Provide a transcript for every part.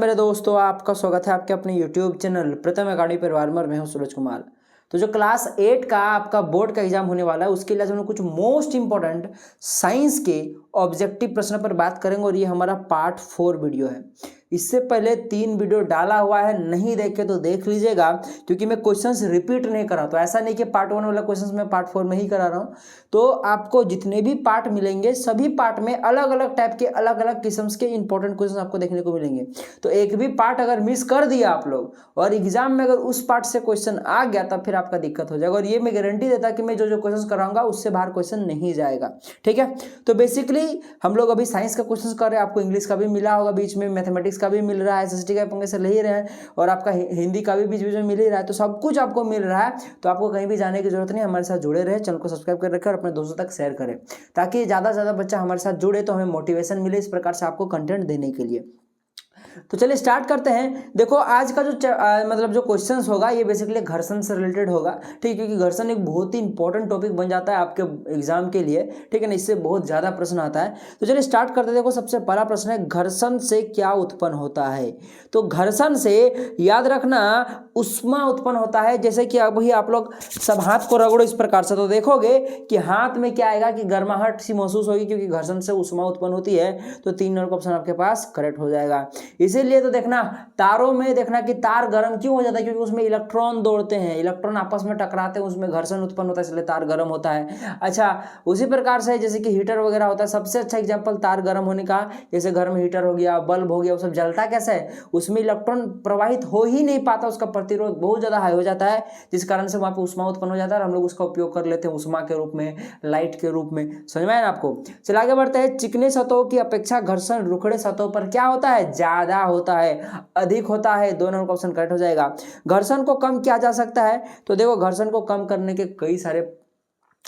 मेरे दोस्तों, आपका स्वागत है आपके अपने YouTube चैनल प्रथम अकाडमी परिवार में। मैं हूं सूरज कुमार। तो जो क्लास 8 का आपका बोर्ड का एग्जाम होने वाला है, उसके लिए आज हम लोग कुछ मोस्ट इंपॉर्टेंट साइंस के ऑब्जेक्टिव प्रश्न पर बात करेंगे और ये हमारा पार्ट 4 वीडियो है। इससे पहले 3 वीडियो डाला हुआ है, नहीं देखे तो देख लीजिएगा, क्योंकि मैं क्वेश्चंस रिपीट नहीं कर रहा। तो ऐसा नहीं कि पार्ट 1 वाला क्वेश्चंस मैं पार्ट 4 में ही करा रहा हूँ। तो आपको जितने भी पार्ट मिलेंगे, सभी पार्ट में अलग अलग टाइप के अलग अलग किस्म के इंपॉर्टेंट क्वेश्चन आपको देखने को मिलेंगे। तो एक भी पार्ट अगर मिस कर दिया आप लोग और एग्जाम में अगर उस पार्ट से क्वेश्चन आ गया, तब फिर आपका दिक्कत हो जाएगा। और ये मैं गारंटी देता कि मैं जो जो क्वेश्चन कराऊंगा उससे बाहर क्वेश्चन नहीं जाएगा। ठीक है, तो बेसिकली हम लोग अभी साइंस का क्वेश्चन कर रहे हैं। आपको इंग्लिश का भी मिला होगा, बीच में मैथमेटिक्स का भी मिल रहा है, एसएसटी का पंगे से ले ही रहे हैं, और आपका हिंदी का भी बीच बीच में मिल ही रहा है। तो सब कुछ आपको मिल रहा है, तो आपको कहीं भी जाने की जरूरत नहीं। हमारे साथ जुड़े रहे, चैनल को सब्सक्राइब कर रखें और अपने दोस्तों तक शेयर करें, ताकि ज़्यादा से ज़्यादा बच्चा हमारे साथ जुड़े तो हमें मोटिवेशन मिले इस प्रकार से आपको कंटेंट देने के लिए। तो चलिए स्टार्ट करते हैं। देखो, आज का जो मतलब जो क्वेश्चंस होगा ये बेसिकली घर्षण से रिलेटेड होगा। ठीक है, क्योंकि घर्षण एक बहुत ही इंपॉर्टेंट टॉपिक बन जाता है आपके एग्जाम के लिए। ठीक है ना, इससे बहुत ज़्यादा प्रश्न आता है। तो चलिए स्टार्ट करते हैं। देखो, सबसे पहला प्रश्न है, घर्षण से क्या उत्पन्न होता है? तो घर्षण से याद रखना ऊष्मा उत्पन्न होता है। जैसे कि अभी आप लोग सब हाथ को रगड़ो इस प्रकार से, तो देखोगे कि हाथ में क्या आएगा कि गर्माहट सी महसूस होगी, क्योंकि घर्षण से ऊष्मा उत्पन्न होती है। तो 3 नंबर का ऑप्शन आपके पास करेक्ट हो जाएगा। इसीलिए तो देखना तारों में देखना कि तार गर्म क्यों हो जाता है, क्योंकि उसमें इलेक्ट्रॉन दौड़ते हैं, इलेक्ट्रॉन आपस में टकराते हैं, उसमें घर्षण उत्पन्न होता है, इसलिए तार गर्म होता है। अच्छा, उसी प्रकार से जैसे कि हीटर वगैरह होता है, सबसे अच्छा एग्जांपल तार गर्म होने का, जैसे घर में हीटर हो गया, बल्ब हो गया, वो सब जलता कैसे है? उसमें इलेक्ट्रॉन प्रवाहित हो ही नहीं पाता, उसका प्रतिरोध बहुत ज़्यादा हाई हो जाता है, जिस कारण से वहाँ पर ऊष्मा उत्पन्न हो जाता है और हम लोग उसका उपयोग कर लेते हैं ऊष्मा के रूप में, लाइट के रूप में। समझ में आया ना आपको? चलिए आगे बढ़ते हैं। चिकने सतहों की अपेक्षा घर्षण रुखड़े सतहों पर क्या होता है? ज्यादा होता है, अधिक होता है। 2 नंबर का ऑप्शन करेक्ट हो जाएगा। घर्षण को कम किया जा सकता है? तो देखो, घर्षण को कम करने के कई सारे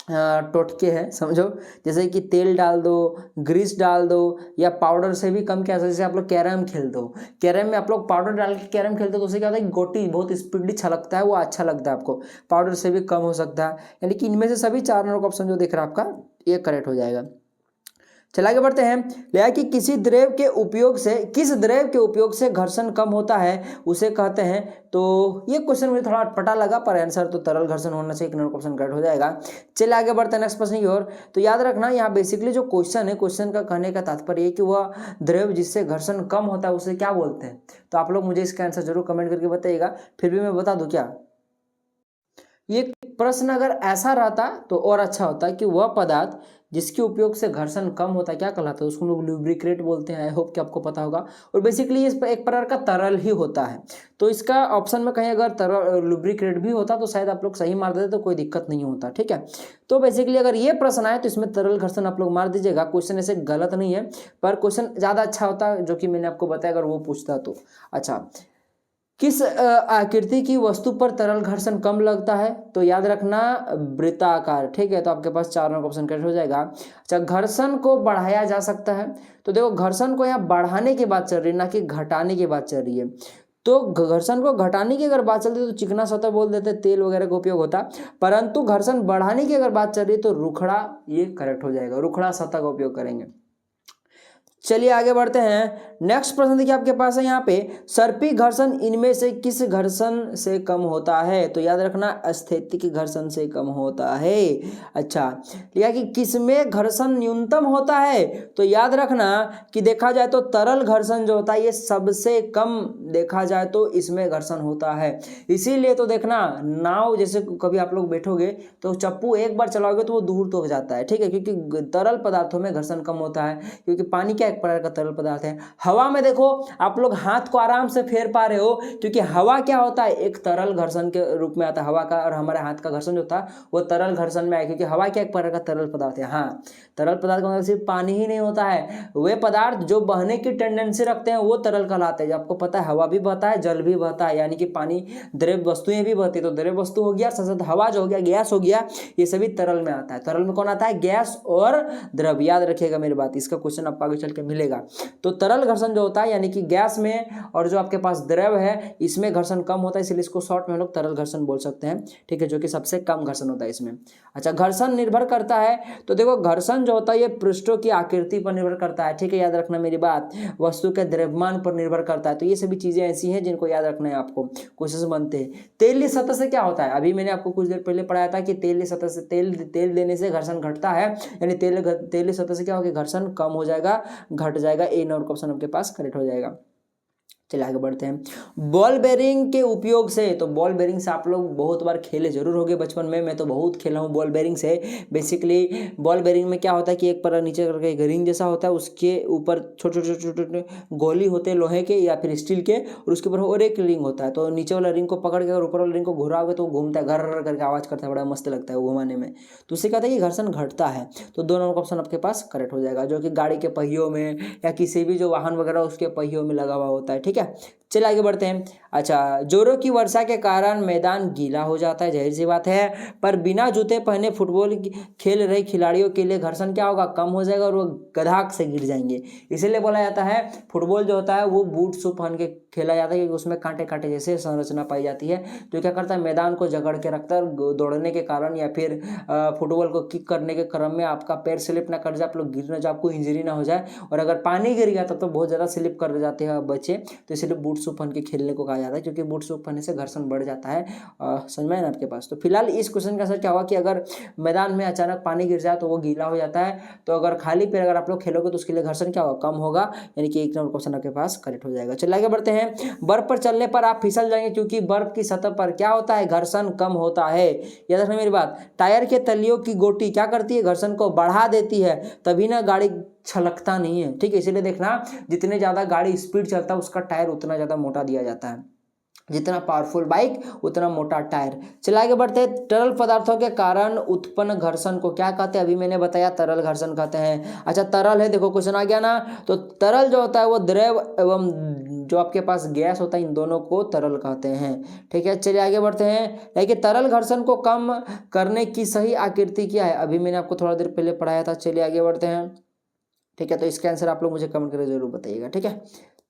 टोटके हैं, समझो। जैसे कि तेल डाल दो, ग्रीस डाल दो, या पाउडर से भी कम किया। जैसे आप लोग कैरम खेल दो, कैरम में आप लोग पाउडर डाल के कैरम खेलते हो, तो उससे क्या होता है, गोटी बहुत स्पीडली छलकता है, वो अच्छा लगता है आपको। पाउडर से भी कम हो सकता है। यानी कि इनमें से सभी 4 नंबर का ऑप्शन जो दिख रहा है आपका, ये करेक्ट हो जाएगा। चला आगे बढ़ते हैं। लिया कि किस द्रव के उपयोग से घर्षण कम होता है, उसे कहते हैं। तो ये क्वेश्चन मुझे थोड़ा अटपटा लगा, पर आंसर तो तरल घर्षण होना चाहिए। 1 नंबर ऑप्शन करेक्ट हो जाएगा। चलिए आगे बढ़ते हैं नेक्स्ट प्रश्न की ओर। तो याद रखना, यहाँ बेसिकली जो क्वेश्चन है, क्वेश्चन का कहने का तात्पर्य है कि वह द्रव जिससे घर्षण कम होता है उसे क्या बोलते हैं। तो आप लोग मुझे इसका आंसर जरूर कमेंट करके बताइएगा। फिर भी मैं बता दूं क्या, ये प्रश्न अगर ऐसा रहता तो और अच्छा होता कि वह पदार्थ जिसके उपयोग से घर्षण कम होता है क्या कहलाता है? उसको लोग लुब्रिकेट बोलते हैं। आई होप कि आपको पता होगा। और बेसिकली ये एक प्रकार का तरल ही होता है। तो इसका ऑप्शन में कहीं अगर तरल लुब्रिकेट भी होता तो शायद आप लोग सही मार देते, तो कोई दिक्कत नहीं होता। ठीक है, तो बेसिकली अगर ये प्रश्न आए तो इसमें तरल घर्षण आप लोग मार दीजिएगा। क्वेश्चन ऐसे गलत नहीं है, पर क्वेश्चन ज़्यादा अच्छा होता जो कि मैंने आपको बताया अगर वो पूछता तो। अच्छा, किस आकृति की वस्तु पर तरल घर्षण कम लगता है? तो याद रखना वृत्ताकार। ठीक है, तो आपके पास 4 नंबर ऑप्शन करेक्ट हो जाएगा। अच्छा, घर्षण को बढ़ाया जा सकता है? तो देखो, घर्षण को यहाँ बढ़ाने की बात चल रही है, ना कि घटाने की बात चल रही है। तो घर्षण को घटाने की अगर बात चलती है तो चिकना सतह बोल देते, तेल वगैरह का उपयोग होता। परंतु घर्षण बढ़ाने की अगर बात चल रही है तो रुखड़ा, ये करेक्ट हो जाएगा। रुखड़ा सतह का उपयोग करेंगे। चलिए आगे बढ़ते हैं। नेक्स्ट प्रश्न देखिए आपके पास है यहाँ पे, सर्पी घर्षण इनमें से किस घर्षण से कम होता है? तो याद रखना स्थैतिक घर्षण से कम होता है। अच्छा, लिया कि किसमें घर्षण न्यूनतम होता है? तो याद रखना कि देखा जाए तो तरल घर्षण जो होता है ये सबसे कम देखा जाए तो इसमें घर्षण होता है। इसीलिए तो देखना, नाव जैसे कभी आप लोग बैठोगे तो चप्पू एक बार चलाओगे तो वो दूर तो हो जाता है। ठीक है, क्योंकि तरल पदार्थों में घर्षण कम होता है, क्योंकि पानी क्या एक प्रकार का तरल पदार्थ है। हवा में देखो आप लोग हाथ को आराम से फेर पा रहे हो, क्योंकि हवा क्या होता है, एक तरल घर्षण के रूप में आता है। हवा का और हमारे हाथ का घर्षण जो था वो तरल घर्षण में आया, क्योंकि हवा क्या एक प्रकार का तरल पदार्थ है। हाँ, तरल पदार्थ का मतलब सिर्फ पानी ही नहीं होता है, वे पदार्थ जो बहने की टेंडेंसी रखते हैं वो तरल कहलाते हैं। आपको पता है हवा हवा भी बहता है, जल भी बहता है, यानी कि पानी द्रव वस्तुएं भी बहती है। तो द्रव वस्तु हो गया, साथ साथ हवा जो हो गया, गैस हो गया, ये सभी तरल में आता है। तरल में कौन आता है? गैस और द्रव। याद रखिएगा मेरी बात, इसका क्वेश्चन आपको आगे चल के मिलेगा। तो तरल घर्षण जो होता है यानी कि गैस में और जो आपके पास द्रव है इसमें घर्षण कम होता है, इसलिए इसको शॉर्ट में हम लोग तरल घर्षण बोल सकते हैं, ठीक है, जो कि सबसे कम घर्षण होता है इसमें। अच्छा, घर्षण निर्भर करता है, तो देखो घर्षण जो होता है ये पृष्ठों की आकृति पर निर्भर करता है, ठीक है, याद रखना मेरी बात, वस्तु के द्रव्यमान पर निर्भर करता है। तो ये सभी चीजें ऐसी हैं जिनको याद रखना है आपको, क्वेश्चन बनते हैं। तेलीय सतह से क्या होता है? अभी मैंने आपको कुछ देर पहले पढ़ाया था कि तेलीय सतह से तेल देने से घर्षण घटता है, यानी तेलीय सतह से क्या होगा? घर्षण कम हो जाएगा, घट जाएगा। ए नंबर का ऑप्शन आपके पास करेक्ट हो जाएगा। चलिए आगे बढ़ते हैं। बॉल बेरिंग के उपयोग से, तो बॉल बेरिंग से आप लोग बहुत बार खेले जरूर होंगे बचपन में, मैं तो बहुत खेला हूँ बॉल बेरिंग से। बेसिकली बॉल बेरिंग में क्या होता है कि एक पर नीचे करके एक रिंग जैसा होता है, उसके ऊपर छोटे छोटे छोटे छोटे गोली होते हैं लोहे के या फिर स्टील के, और उसके ऊपर और एक रिंग होता है। तो नीचे वाला रिंग को पकड़ के अगर ऊपर वाला रिंग को घुराओगे तो घूमता है, घर करके आवाज़ करता है, बड़ा मस्त लगता है वो घुमाने में। तो उससे क्या होता है कि घर्षण घटता है। तो दो नंबर का ऑप्शन आपके पास करेक्ट हो जाएगा, जो कि गाड़ी के पहियों में या किसी भी जो वाहन वगैरह उसके पहियों में लगा हुआ होता है, ठीक है। चलिए आगे बढ़ते हैं। अच्छा, जोरों की वर्षा के कारण मैदान गीला हो जाता है, जाहिर सी बात है, पर बिना जूते पहने फुटबॉल खेल रहे खिलाड़ियों के लिए घर्षण क्या होगा? कम हो जाएगा और वो गधाक से गिर जाएंगे। इसीलिए बोला जाता है फुटबॉल जो होता है वो बूट शू पहन के खेला जाता है, क्योंकि उसमें कांटे कांटे जैसे संरचना पाई जाती है, जो क्या करता है मैदान को जकड़ के रखता है। दौड़ने के कारण या फिर फुटबॉल को किक करने के क्रम में आपका पैर स्लिप ना कर जाए, आप लोग गिर ना जाए, आपको इंजरी ना हो जाए, और अगर पानी गिर गया तब तो बहुत ज़्यादा स्लिप कर जाते हैं बच्चे। तो इसलिए बूट शू पहन के खेलने को कहा जाता है, क्योंकि बूट शू पहनने से घर्षण बढ़ जाता है। समझ में ना आपके पास? तो फिलहाल इस क्वेश्चन का सर क्या हुआ कि अगर मैदान में अचानक पानी गिर जाए तो वो गीला हो जाता है, तो अगर खाली पैर अगर आप लोग खेलोगे तो उसके लिए घर्षण क्या होगा? कम होगा, यानी कि एक नंबर क्वेश्चन आपके पास करेक्ट हो जाएगा। चलिए आगे बढ़ते हैं। बर्फ पर चलने पर आप फिसल जाएंगे, क्योंकि बर्फ की सतह पर क्या होता है? घर्षण कम होता है। याद रखना मेरी बात। टायर के तलियों की गोटी क्या करती है? घर्षण को बढ़ा देती है, तभी ना गाड़ी छलकता नहीं है, ठीक है। इसीलिए देखना जितने ज़्यादा गाड़ी स्पीड चलता है उसका टायर उतना ज़्यादा मोटा दिया जाता है, जितना पावरफुल बाइक उतना मोटा टायर। चलिए आगे बढ़ते हैं। तरल पदार्थों के कारण उत्पन्न घर्षण को क्या कहते हैं? अभी मैंने बताया तरल घर्षण कहते हैं। अच्छा, तरल है, देखो क्वेश्चन आ गया ना। तो तरल जो होता है वो द्रव एवं जो आपके पास गैस होता है, इन दोनों को तरल कहते हैं, ठीक है। चलिए आगे बढ़ते हैं। लेकिन तरल घर्षण को कम करने की सही आकृति क्या है? अभी मैंने आपको थोड़ा देर पहले पढ़ाया था। चलिए आगे बढ़ते हैं, ठीक है। तो इसका आंसर आप लोग मुझे कमेंट करके जरूर बताइएगा, ठीक है।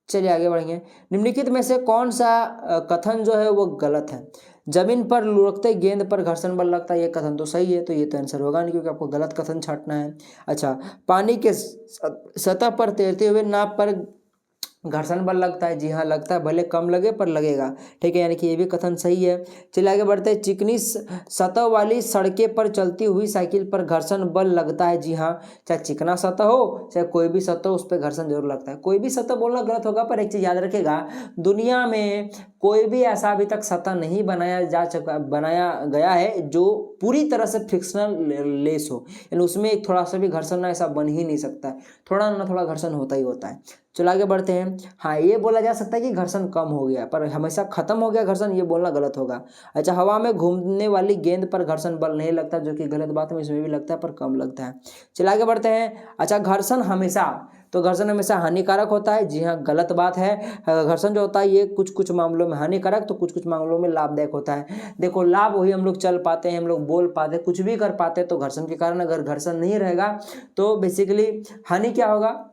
चलिए आगे बढ़ेंगे। निम्नलिखित में से कौन सा कथन जो है वो गलत है? जमीन पर लुढ़कते गेंद पर घर्षण बल लगता है, ये कथन तो सही है, तो ये तो आंसर होगा नहीं, क्योंकि आपको गलत कथन छांटना है। अच्छा, पानी के सतह पर तैरते हुए नाव पर घर्षण बल लगता है, जी हाँ लगता है, भले कम लगे पर लगेगा, ठीक है, यानी कि ये भी कथन सही है। चलिए आगे बढ़ते हैं। चिकनी सतह वाली सड़कें पर चलती हुई साइकिल पर घर्षण बल लगता है, जी हाँ, चाहे चिकना सतह हो चाहे कोई भी सतह हो, उस पर घर्षण जरूर लगता है। कोई भी सतह बोलना गलत होगा, पर एक चीज याद रखेगा, दुनिया में कोई भी ऐसा अभी तक सतह नहीं बनाया गया है जो पूरी तरह से फ्रिक्शनल लेस हो, यानी उसमें एक थोड़ा सा भी घर्षण ना ऐसा बन ही नहीं सकता है, थोड़ा ना थोड़ा घर्षण होता ही होता है। चलो आगे बढ़ते हैं। हाँ, ये बोला जा सकता है कि घर्षण कम हो गया, पर हमेशा खत्म हो गया घर्षण, ये बोलना गलत होगा। अच्छा, हवा में घूमने वाली गेंद पर घर्षण बल नहीं लगता, जो कि गलत बात है, इसमें भी लगता है पर कम लगता है। चलो आगे बढ़ते हैं। अच्छा, घर्षण हमेशा हानिकारक होता है, जी हाँ गलत बात है। घर्षण जो होता है ये कुछ कुछ मामलों में हानिकारक, तो कुछ कुछ मामलों में लाभदायक होता है। देखो, लाभ वही हम लोग चल पाते हैं, हम लोग बोल पाते हैं, कुछ भी कर पाते हैं, तो घर्षण के कारण। अगर घर्षण नहीं रहेगा तो बेसिकली हानि क्या होगा,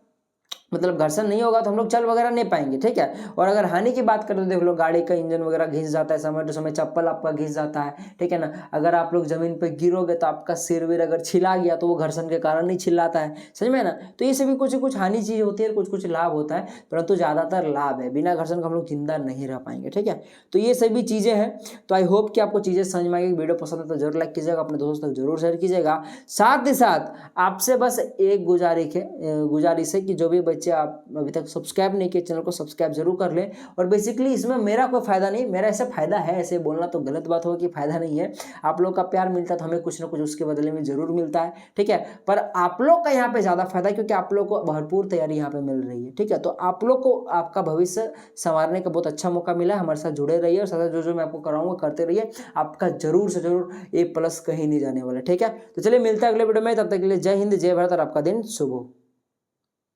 मतलब घर्षण नहीं होगा तो हम लोग चल वगैरह नहीं पाएंगे, ठीक है। और अगर हानि की बात करें तो देख लो, गाड़ी का इंजन वगैरह घिस जाता है समय टू समय, चप्पल आपका घिस जाता है, ठीक है ना। अगर आप लोग जमीन पे गिरोगे तो आपका सिर विर अगर छिला गया तो वो घर्षण के कारण नहीं छिलाता है, समझ में ना। तो ये सभी कुछ कुछ हानि चीज होती है, कुछ कुछ लाभ होता है, परंतु ज्यादातर लाभ है। बिना घर्षण का हम लोग जिंदा नहीं रह पाएंगे, ठीक है। तो ये सभी चीजें हैं। तो आई होप कि आपको चीजें समझ में आएगी। वीडियो पसंद है तो जरूर लाइक कीजिएगा, अपने दोस्तों तक जरूर शेयर कीजिएगा। साथ ही साथ आपसे बस एक गुजारिश है कि जो भी बच्चे आप अभी तक सब्सक्राइब नहीं किए, चैनल को सब्सक्राइब जरूर कर लें। और बेसिकली इसमें मेरा कोई फायदा नहीं, मेरा ऐसा फायदा है, ऐसे बोलना तो गलत बात होगा कि फायदा नहीं है। आप लोग का प्यार मिलता है तो हमें कुछ ना कुछ उसके बदले में जरूर मिलता है, ठीक है। पर आप लोग का यहाँ पे ज्यादा फायदा है, क्योंकि आप लोग को भरपूर तैयारी यहाँ पे मिल रही है, ठीक है। तो आप लोग को आपका भविष्य संवारने का बहुत अच्छा मौका मिला है। हमारे साथ जुड़े रहिए और साथ जो मैं आपको कराऊंगा करते रहिए, आपका जरूर से जरूर A+ कहीं नहीं जाने वाला, ठीक है। तो चलिए मिलता है अगले वीडियो में, तब तक के लिए जय हिंद, जय भारत और आपका दिन शुभ हो।